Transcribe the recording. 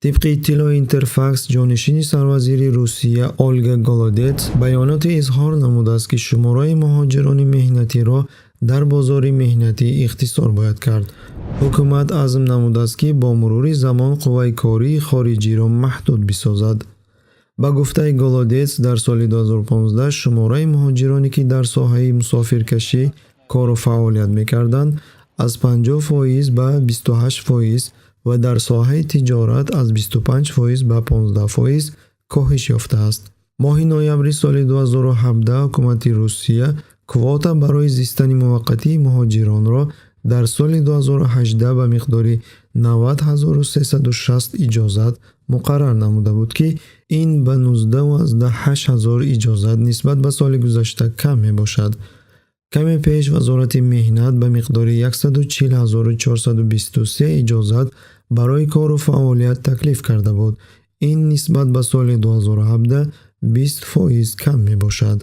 طبق اطلاع اینترفکس، جانشین سروزیر روسیه اولگا گولودتس بیانات اظهار نموده است که شمارهای مهاجران مهنتی را در بازار مهنتی اختصار باید کرد. حکومت عزم نموده است که با مرور زمان قوه کاری خارجی را محدود بسازد. با گفته گولودتس در سال 2015 شماره مهاجرانی که در ساحه مسافرکشی کار و فعالیت می‌کردند از 50% به 28% و در ساحه تجارت از 25% به 15% کاهش یافته است. ماه نوامبر سال 2017 حکومت روسیه کواتا برای زیستن موقتی مهاجران را در سال 2018 به مقدار 90,360 اجازت مقرر نموده بود که این به 19,800 اجازت نسبت به سال گذشته کم می باشد. کمی پیش وزارت مهنت به مقدار 140,423 اجازت برای کار و فعالیت تکلیف کرده بود. این نسبت به سال 2017 20% کم می باشد.